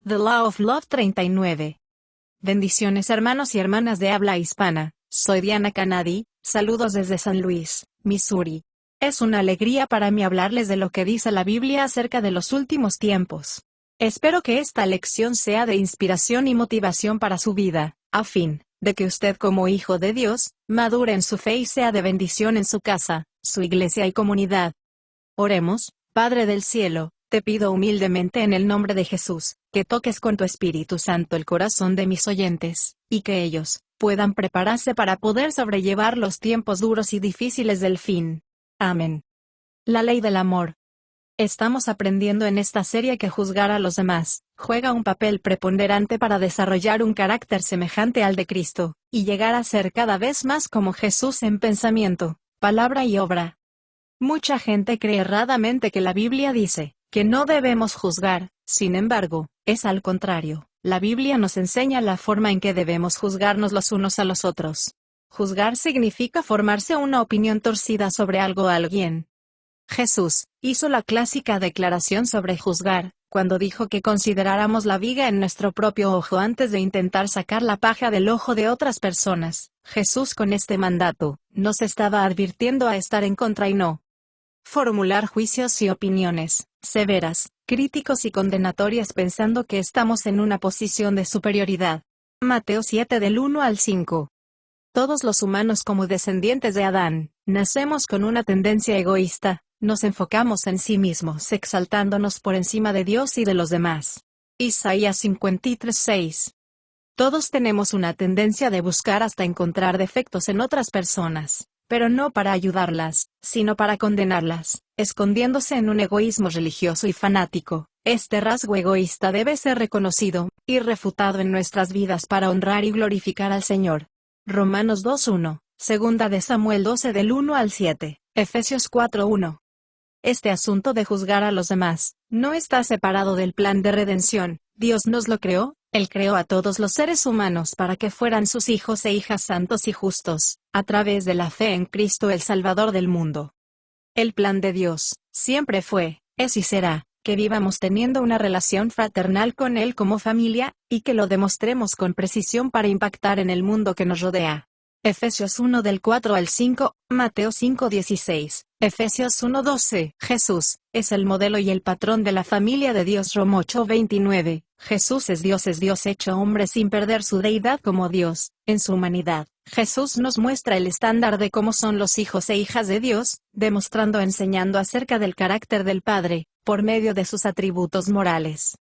The Law of Love 39. Bendiciones hermanos y hermanas de habla hispana, soy Diana Canadi, saludos desde San Luis, Missouri. Es una alegría para mí hablarles de lo que dice la Biblia acerca de los últimos tiempos. Espero que esta lección sea de inspiración y motivación para su vida, a fin de que usted como hijo de Dios, madure en su fe y sea de bendición en su casa, su iglesia y comunidad. Oremos. Padre del cielo, te pido humildemente en el nombre de Jesús, que toques con tu Espíritu Santo el corazón de mis oyentes, y que ellos puedan prepararse para poder sobrellevar los tiempos duros y difíciles del fin. Amén. La ley del amor. Estamos aprendiendo en esta serie que juzgar a los demás juega un papel preponderante para desarrollar un carácter semejante al de Cristo, y llegar a ser cada vez más como Jesús en pensamiento, palabra y obra. Mucha gente cree erradamente que la Biblia dice que no debemos juzgar, sin embargo, es al contrario. La Biblia nos enseña la forma en que debemos juzgarnos los unos a los otros. Juzgar significa formarse una opinión torcida sobre algo o alguien. Jesús hizo la clásica declaración sobre juzgar, cuando dijo que consideráramos la viga en nuestro propio ojo antes de intentar sacar la paja del ojo de otras personas. Jesús con este mandato nos estaba advirtiendo a estar en contra y no formular juicios y opiniones severas, críticos y condenatorias pensando que estamos en una posición de superioridad. Mateo 7 del 1 al 5. Todos los humanos como descendientes de Adán, nacemos con una tendencia egoísta, nos enfocamos en sí mismos exaltándonos por encima de Dios y de los demás. Isaías 53:6. Todos tenemos una tendencia de buscar hasta encontrar defectos en otras personas, pero no para ayudarlas, sino para condenarlas, escondiéndose en un egoísmo religioso y fanático. Este rasgo egoísta debe ser reconocido y refutado en nuestras vidas para honrar y glorificar al Señor. Romanos 2:1, Segunda de Samuel 12 del 1 al 7, Efesios 4:1. Este asunto de juzgar a los demás no está separado del plan de redención. Dios nos lo creó. Él creó a todos los seres humanos para que fueran sus hijos e hijas santos y justos, a través de la fe en Cristo el Salvador del mundo. El plan de Dios siempre fue, es y será, que vivamos teniendo una relación fraternal con Él como familia, y que lo demostremos con precisión para impactar en el mundo que nos rodea. Efesios 1 del 4 al 5, Mateo 5:16, Efesios 1:12. Jesús es el modelo y el patrón de la familia de Dios. Rom 8:29. Jesús es Dios hecho hombre sin perder su deidad como Dios. En su humanidad, Jesús nos muestra el estándar de cómo son los hijos e hijas de Dios, demostrando enseñando acerca del carácter del Padre, por medio de sus atributos morales.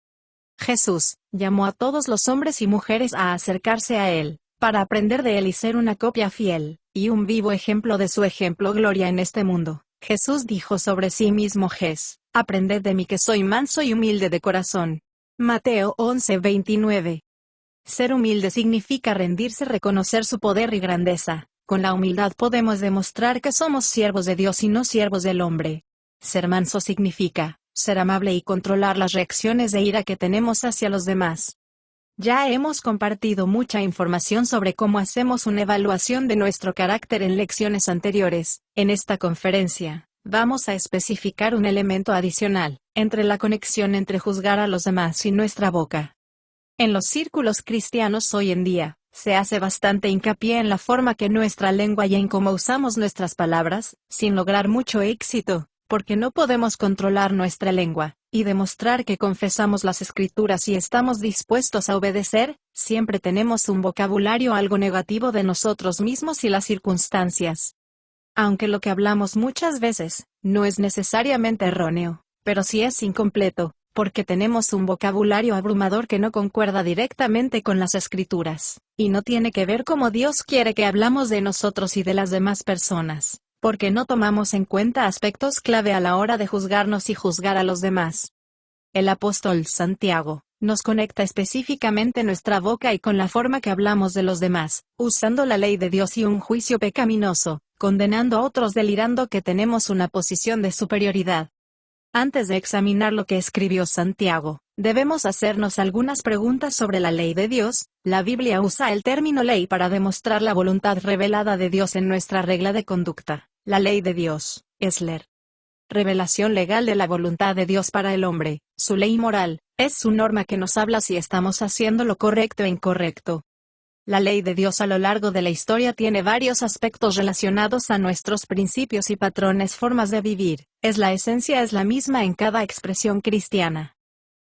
Jesús llamó a todos los hombres y mujeres a acercarse a Él, para aprender de Él y ser una copia fiel, y un vivo ejemplo de su ejemplo gloria en este mundo. Jesús dijo sobre sí mismo: aprended de mí que soy manso y humilde de corazón. Mateo 11:29. Ser humilde significa rendirse, reconocer su poder y grandeza. Con la humildad podemos demostrar que somos siervos de Dios y no siervos del hombre. Ser manso significa ser amable y controlar las reacciones de ira que tenemos hacia los demás. Ya hemos compartido mucha información sobre cómo hacemos una evaluación de nuestro carácter en lecciones anteriores. En esta conferencia, vamos a especificar un elemento adicional, entre la conexión entre juzgar a los demás y nuestra boca. En los círculos cristianos hoy en día, se hace bastante hincapié en la forma que nuestra lengua y en cómo usamos nuestras palabras, sin lograr mucho éxito, porque no podemos controlar nuestra lengua y demostrar que confesamos las Escrituras y estamos dispuestos a obedecer. Siempre tenemos un vocabulario algo negativo de nosotros mismos y las circunstancias. Aunque lo que hablamos muchas veces no es necesariamente erróneo, pero sí es incompleto, porque tenemos un vocabulario abrumador que no concuerda directamente con las Escrituras, y no tiene que ver cómo Dios quiere que hablamos de nosotros y de las demás personas, porque no tomamos en cuenta aspectos clave a la hora de juzgarnos y juzgar a los demás. El apóstol Santiago nos conecta específicamente nuestra boca y con la forma que hablamos de los demás, usando la ley de Dios y un juicio pecaminoso, condenando a otros delirando que tenemos una posición de superioridad. Antes de examinar lo que escribió Santiago, debemos hacernos algunas preguntas sobre la ley de Dios. La Biblia usa el término ley para demostrar la voluntad revelada de Dios en nuestra regla de conducta. La ley de Dios es la revelación legal de la voluntad de Dios para el hombre, su ley moral, Es su norma que nos habla si estamos haciendo lo correcto o incorrecto. La ley de Dios a lo largo de la historia tiene varios aspectos relacionados a nuestros principios y patrones, formas de vivir. La esencia es la misma en cada expresión cristiana.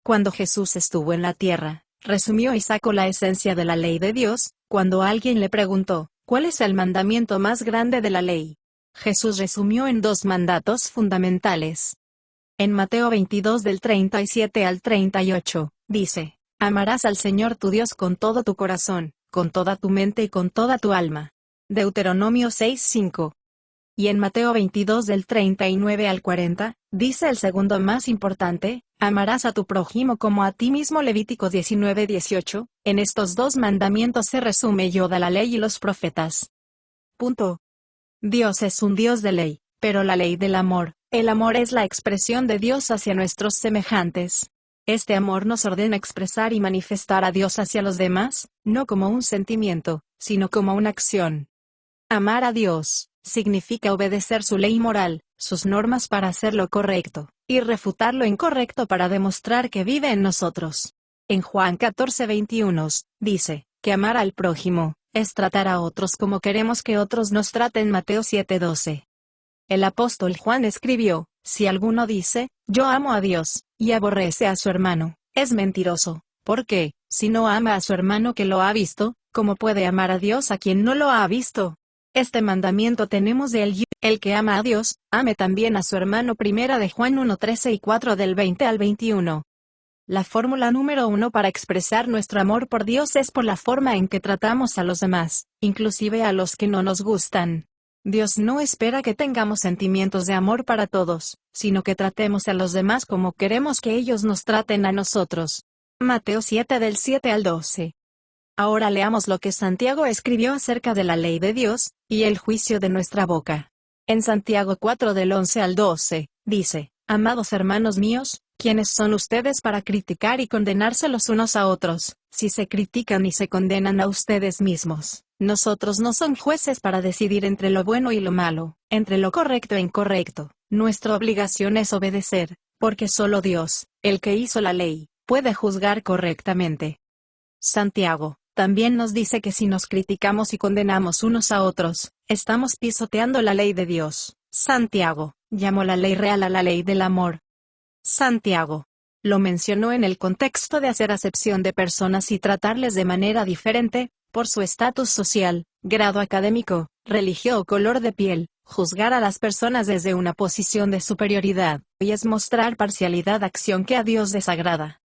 Cuando Jesús estuvo en la tierra, resumió y sacó la esencia de la ley de Dios. Cuando alguien le preguntó, ¿cuál es el mandamiento más grande de la ley? Jesús resumió en 2 mandatos fundamentales. En Mateo 22 del 37 al 38, dice, amarás al Señor tu Dios con todo tu corazón, con toda tu mente y con toda tu alma. Deuteronomio 6:5. Y en Mateo 22 del 39 al 40, dice el segundo más importante, amarás a tu prójimo como a ti mismo. Levítico 19:18, en estos 2 mandamientos se resume toda la ley y los profetas. Punto. Dios es un Dios de ley, pero la ley del amor, el amor es la expresión de Dios hacia nuestros semejantes. Este amor nos ordena expresar y manifestar a Dios hacia los demás, no como un sentimiento, sino como una acción. Amar a Dios significa obedecer su ley moral, sus normas para hacer lo correcto, y refutar lo incorrecto para demostrar que vive en nosotros. En Juan 14:21, dice, que amar al prójimo, es tratar a otros como queremos que otros nos traten. Mateo 7:12. El apóstol Juan escribió, si alguno dice, yo amo a Dios, y aborrece a su hermano, es mentiroso, porque, si no ama a su hermano que lo ha visto, ¿cómo puede amar a Dios a quien no lo ha visto? Este mandamiento tenemos de él: el que ama a Dios, ame también a su hermano. Primera de Juan 1:13 y 4 del 20 al 21. La fórmula número 1 para expresar nuestro amor por Dios es por la forma en que tratamos a los demás, inclusive a los que no nos gustan. Dios no espera que tengamos sentimientos de amor para todos, sino que tratemos a los demás como queremos que ellos nos traten a nosotros. Mateo 7 del 7 al 12. Ahora leamos lo que Santiago escribió acerca de la ley de Dios, y el juicio de nuestra boca. En Santiago 4 del 11 al 12, dice, amados hermanos míos, ¿quiénes son ustedes para criticar y condenarse los unos a otros? Si se critican y se condenan a ustedes mismos, nosotros no somos jueces para decidir entre lo bueno y lo malo, entre lo correcto e incorrecto. Nuestra obligación es obedecer, porque solo Dios, el que hizo la ley, puede juzgar correctamente. Santiago también nos dice que si nos criticamos y condenamos unos a otros, estamos pisoteando la ley de Dios. Santiago llamó la ley real a la ley del amor. Santiago lo mencionó en el contexto de hacer acepción de personas y tratarles de manera diferente, por su estatus social, grado académico, religión o color de piel. Juzgar a las personas desde una posición de superioridad, y es mostrar parcialidad, acción que a Dios desagrada.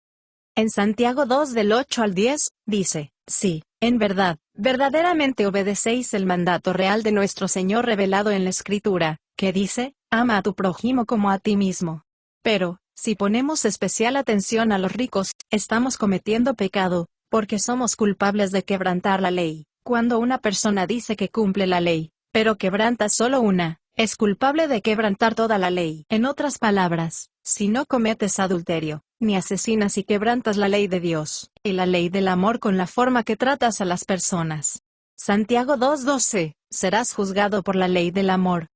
En Santiago 2 del 8 al 10, dice, sí, en verdad, verdaderamente obedecéis el mandato real de nuestro Señor revelado en la Escritura, que dice, ama a tu prójimo como a ti mismo. Pero, si ponemos especial atención a los ricos, estamos cometiendo pecado, porque somos culpables de quebrantar la ley. Cuando una persona dice que cumple la ley, pero quebranta solo una, es culpable de quebrantar toda la ley. En otras palabras, si no cometes adulterio, ni asesinas y quebrantas la ley de Dios, y la ley del amor con la forma que tratas a las personas. Santiago 2:12, serás juzgado por la ley del amor.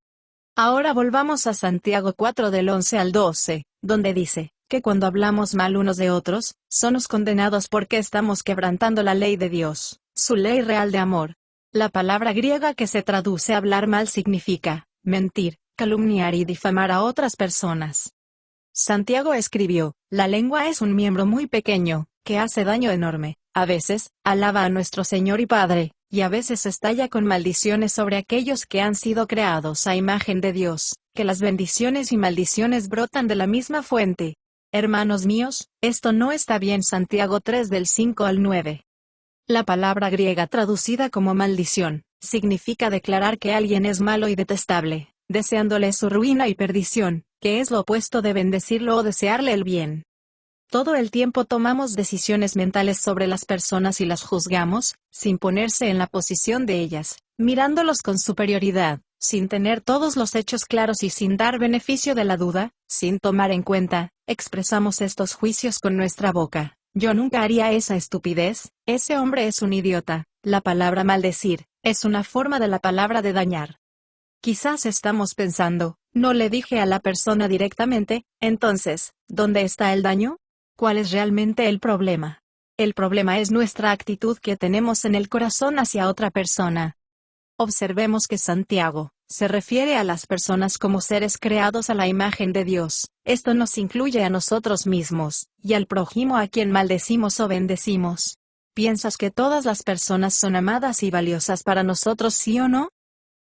Ahora volvamos a Santiago 4 del 11 al 12, donde dice, que cuando hablamos mal unos de otros, somos condenados porque estamos quebrantando la ley de Dios, su ley real de amor. La palabra griega que se traduce hablar mal significa mentir, calumniar y difamar a otras personas. Santiago escribió, la lengua es un miembro muy pequeño, que hace daño enorme. A veces, alaba a nuestro Señor y Padre, y a veces estalla con maldiciones sobre aquellos que han sido creados a imagen de Dios, que las bendiciones y maldiciones brotan de la misma fuente. Hermanos míos, esto no está bien. Santiago 3 del 5 al 9. La palabra griega traducida como maldición, significa declarar que alguien es malo y detestable, deseándole su ruina y perdición, que es lo opuesto de bendecirlo o desearle el bien. Todo el tiempo tomamos decisiones mentales sobre las personas y las juzgamos, sin ponerse en la posición de ellas, mirándolos con superioridad, sin tener todos los hechos claros y sin dar beneficio de la duda, sin tomar en cuenta, expresamos estos juicios con nuestra boca. Yo nunca haría esa estupidez, ese hombre es un idiota. La palabra maldecir, es una forma de la palabra de dañar. Quizás estamos pensando, no le dije a la persona directamente, entonces, ¿dónde está el daño? ¿Cuál es realmente el problema? El problema es nuestra actitud que tenemos en el corazón hacia otra persona. Observemos que Santiago se refiere a las personas como seres creados a la imagen de Dios. Esto nos incluye a nosotros mismos, y al prójimo a quien maldecimos o bendecimos. ¿Piensas que todas las personas son amadas y valiosas para nosotros, sí o no?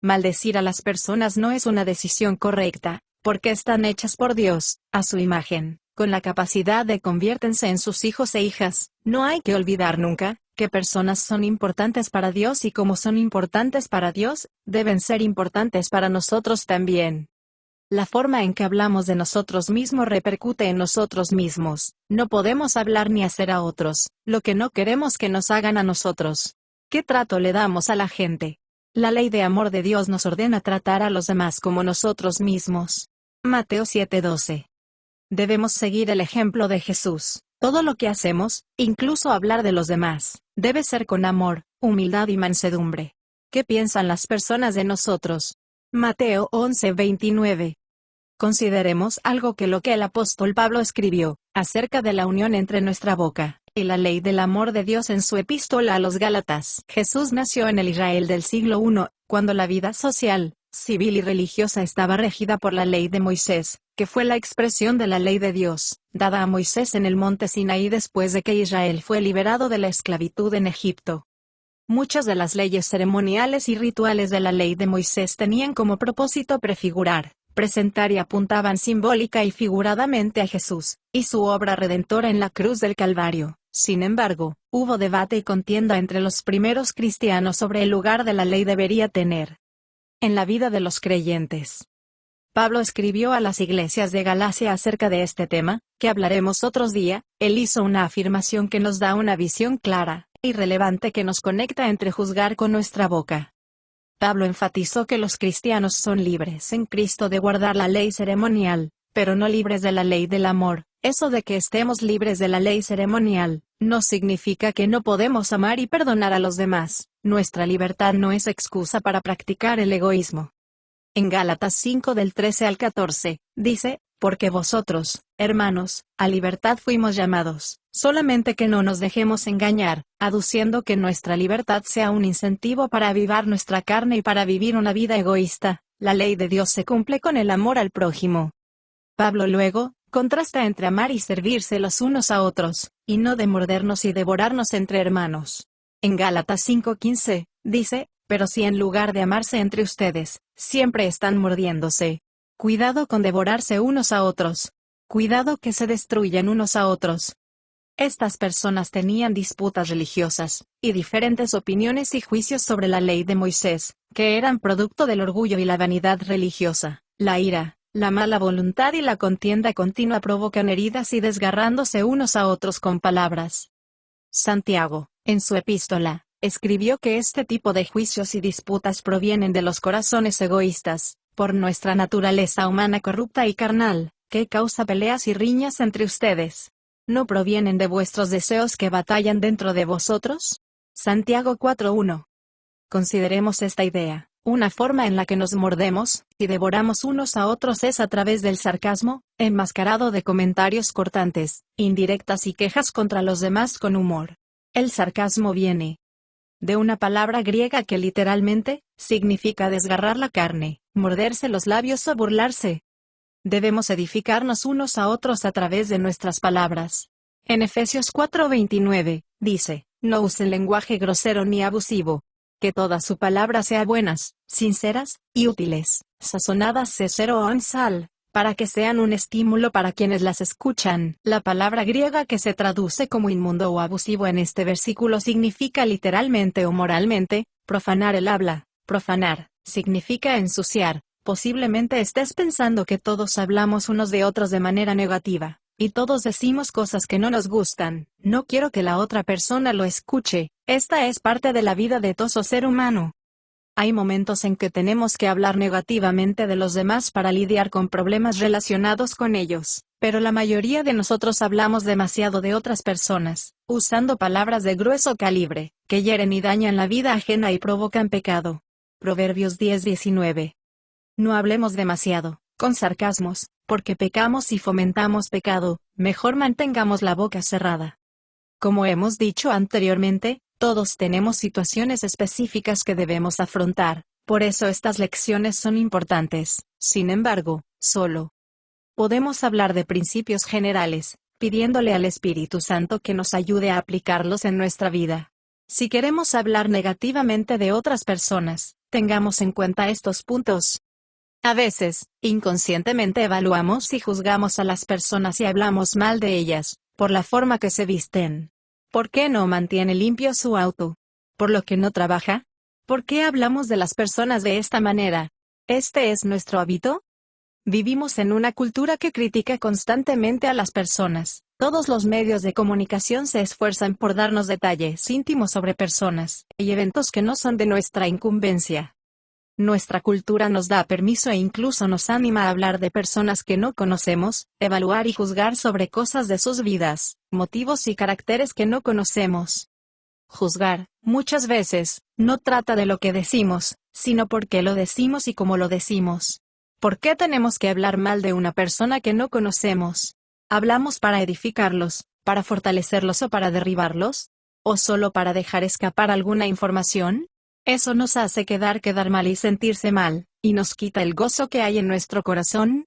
Maldecir a las personas no es una decisión correcta, porque están hechas por Dios, a su imagen, con la capacidad de conviértense en sus hijos e hijas. No hay que olvidar nunca que personas son importantes para Dios y como son importantes para Dios, deben ser importantes para nosotros también. La forma en que hablamos de nosotros mismos repercute en nosotros mismos. No podemos hablar ni hacer a otros lo que no queremos que nos hagan a nosotros. ¿Qué trato le damos a la gente? La ley de amor de Dios nos ordena tratar a los demás como nosotros mismos. Mateo 7:12. Debemos seguir el ejemplo de Jesús. Todo lo que hacemos, incluso hablar de los demás, debe ser con amor, humildad y mansedumbre. ¿Qué piensan las personas de nosotros? Mateo 11:29. Consideremos algo que lo que el apóstol Pablo escribió, acerca de la unión entre nuestra boca, y la ley del amor de Dios en su epístola a los Gálatas. Jesús nació en el Israel del siglo I, cuando la vida social, civil y religiosa estaba regida por la ley de Moisés, que fue la expresión de la ley de Dios, dada a Moisés en el monte Sinaí después de que Israel fue liberado de la esclavitud en Egipto. Muchas de las leyes ceremoniales y rituales de la ley de Moisés tenían como propósito prefigurar, presentar y apuntaban simbólica y figuradamente a Jesús, y su obra redentora en la cruz del Calvario. Sin embargo, hubo debate y contienda entre los primeros cristianos sobre el lugar de la ley debería tener en la vida de los creyentes. Pablo escribió a las iglesias de Galacia acerca de este tema, que hablaremos otro día. Él hizo una afirmación que nos da una visión clara y relevante que nos conecta entre juzgar con nuestra boca. Pablo enfatizó que los cristianos son libres en Cristo de guardar la ley ceremonial, pero no libres de la ley del amor. Eso de que estemos libres de la ley ceremonial, no significa que no podemos amar y perdonar a los demás. Nuestra libertad no es excusa para practicar el egoísmo. En Gálatas 5 del 13 al 14, dice, porque vosotros, hermanos, a libertad fuimos llamados, solamente que no nos dejemos engañar, aduciendo que nuestra libertad sea un incentivo para avivar nuestra carne y para vivir una vida egoísta. La ley de Dios se cumple con el amor al prójimo. Pablo luego contrasta entre amar y servirse los unos a otros, y no de mordernos y devorarnos entre hermanos. En Gálatas 5:15, dice, pero si en lugar de amarse entre ustedes, siempre están mordiéndose. Cuidado con devorarse unos a otros. Cuidado que se destruyan unos a otros. Estas personas tenían disputas religiosas, y diferentes opiniones y juicios sobre la ley de Moisés, que eran producto del orgullo y la vanidad religiosa. La ira, la mala voluntad y la contienda continua provocan heridas y desgarrándose unos a otros con palabras. Santiago, en su epístola, escribió que este tipo de juicios y disputas provienen de los corazones egoístas, por nuestra naturaleza humana corrupta y carnal, que causa peleas y riñas entre ustedes. ¿No provienen de vuestros deseos que batallan dentro de vosotros? Santiago 4:1. Consideremos esta idea. Una forma en la que nos mordemos y devoramos unos a otros es a través del sarcasmo, enmascarado de comentarios cortantes, indirectas y quejas contra los demás con humor. El sarcasmo viene de una palabra griega que literalmente significa desgarrar la carne, morderse los labios o burlarse. Debemos edificarnos unos a otros a través de nuestras palabras. En Efesios 4:29, dice, no usen lenguaje grosero ni abusivo. Que toda su palabra sea buenas, sinceras, y útiles, sazonadas de cero o en sal, para que sean un estímulo para quienes las escuchan. La palabra griega que se traduce como inmundo o abusivo en este versículo significa literalmente o moralmente, profanar el habla. Profanar, significa ensuciar. Posiblemente estés pensando que todos hablamos unos de otros de manera negativa, y todos decimos cosas que no nos gustan. No quiero que la otra persona lo escuche. Esta es parte de la vida de todo ser humano. Hay momentos en que tenemos que hablar negativamente de los demás para lidiar con problemas relacionados con ellos, pero la mayoría de nosotros hablamos demasiado de otras personas, usando palabras de grueso calibre, que hieren y dañan la vida ajena y provocan pecado. Proverbios 10:19. No hablemos demasiado, con sarcasmos, porque pecamos y fomentamos pecado, mejor mantengamos la boca cerrada. Como hemos dicho anteriormente, todos tenemos situaciones específicas que debemos afrontar, por eso estas lecciones son importantes. Sin embargo, solo podemos hablar de principios generales, pidiéndole al Espíritu Santo que nos ayude a aplicarlos en nuestra vida. Si queremos hablar negativamente de otras personas, tengamos en cuenta estos puntos. A veces, inconscientemente evaluamos y juzgamos a las personas y hablamos mal de ellas, por la forma que se visten. ¿Por qué no mantiene limpio su auto? ¿Por lo que no trabaja? ¿Por qué hablamos de las personas de esta manera? ¿Este es nuestro hábito? Vivimos en una cultura que critica constantemente a las personas. Todos los medios de comunicación se esfuerzan por darnos detalles íntimos sobre personas y eventos que no son de nuestra incumbencia. Nuestra cultura nos da permiso e incluso nos anima a hablar de personas que no conocemos, evaluar y juzgar sobre cosas de sus vidas, motivos y caracteres que no conocemos. Juzgar, muchas veces, no trata de lo que decimos, sino por qué lo decimos y cómo lo decimos. ¿Por qué tenemos que hablar mal de una persona que no conocemos? ¿Hablamos para edificarlos, para fortalecerlos o para derribarlos? ¿O solo para dejar escapar alguna información? Eso nos hace quedar mal y sentirse mal, y nos quita el gozo que hay en nuestro corazón.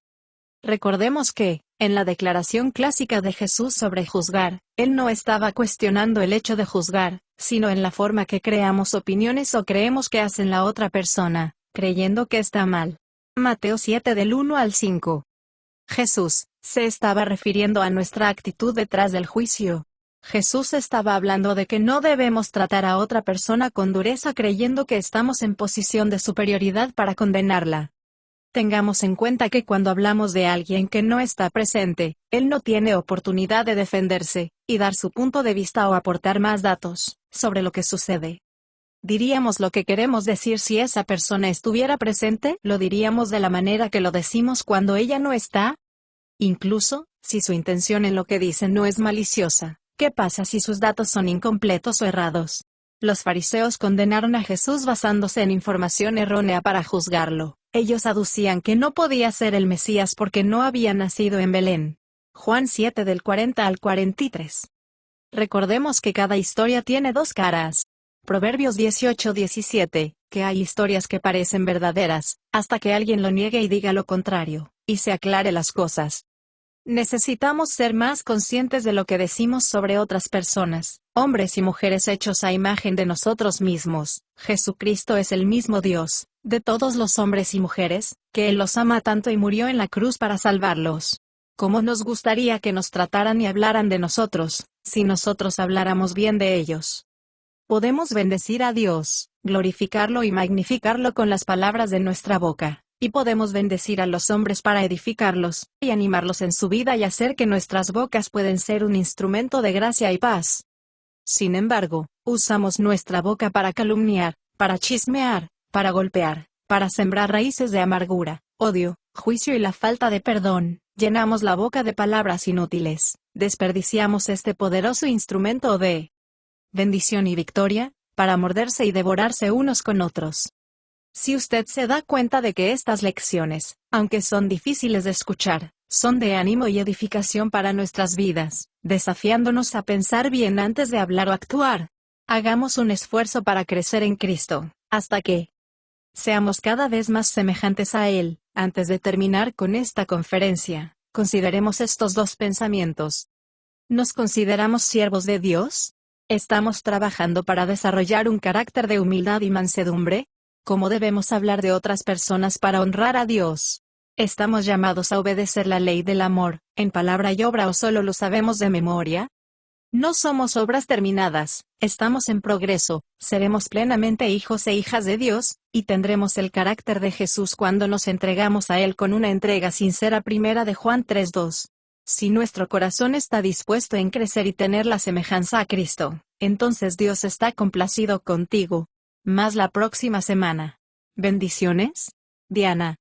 Recordemos que, en la declaración clásica de Jesús sobre juzgar, Él no estaba cuestionando el hecho de juzgar, sino en la forma que creamos opiniones o creemos que hacen la otra persona, creyendo que está mal. Mateo 7 del 1 al 5. Jesús se estaba refiriendo a nuestra actitud detrás del juicio. Jesús estaba hablando de que no debemos tratar a otra persona con dureza creyendo que estamos en posición de superioridad para condenarla. Tengamos en cuenta que cuando hablamos de alguien que no está presente, él no tiene oportunidad de defenderse, y dar su punto de vista o aportar más datos sobre lo que sucede. ¿Diríamos lo que queremos decir si esa persona estuviera presente? ¿Lo diríamos de la manera que lo decimos cuando ella no está? Incluso, si su intención en lo que dice no es maliciosa, ¿qué pasa si sus datos son incompletos o errados? Los fariseos condenaron a Jesús basándose en información errónea para juzgarlo. Ellos aducían que no podía ser el Mesías porque no había nacido en Belén. Juan 7 del 40 al 43. Recordemos que cada historia tiene dos caras. Proverbios 18-17, que hay historias que parecen verdaderas, hasta que alguien lo niegue y diga lo contrario, y se aclare las cosas. Necesitamos ser más conscientes de lo que decimos sobre otras personas, hombres y mujeres hechos a imagen de nosotros mismos. Jesucristo es el mismo Dios, de todos los hombres y mujeres, que Él los ama tanto y murió en la cruz para salvarlos. ¿Cómo nos gustaría que nos trataran y hablaran de nosotros, si nosotros habláramos bien de ellos? Podemos bendecir a Dios, glorificarlo y magnificarlo con las palabras de nuestra boca, y podemos bendecir a los hombres para edificarlos, y animarlos en su vida y hacer que nuestras bocas pueden ser un instrumento de gracia y paz. Sin embargo, usamos nuestra boca para calumniar, para chismear, para golpear, para sembrar raíces de amargura, odio, juicio y la falta de perdón. Llenamos la boca de palabras inútiles, desperdiciamos este poderoso instrumento de bendición y victoria, para morderse y devorarse unos con otros. Si usted se da cuenta de que estas lecciones, aunque son difíciles de escuchar, son de ánimo y edificación para nuestras vidas, desafiándonos a pensar bien antes de hablar o actuar. Hagamos un esfuerzo para crecer en Cristo, hasta que seamos cada vez más semejantes a Él. Antes de terminar con esta conferencia, consideremos estos dos pensamientos. ¿Nos consideramos siervos de Dios? ¿Estamos trabajando para desarrollar un carácter de humildad y mansedumbre? ¿Cómo debemos hablar de otras personas para honrar a Dios? ¿Estamos llamados a obedecer la ley del amor, en palabra y obra o solo lo sabemos de memoria? No somos obras terminadas, estamos en progreso, seremos plenamente hijos e hijas de Dios, y tendremos el carácter de Jesús cuando nos entregamos a Él con una entrega sincera. Primera de Juan 3:2. Si nuestro corazón está dispuesto en crecer y tener la semejanza a Cristo, entonces Dios está complacido contigo. Más la próxima semana. Bendiciones. Diana.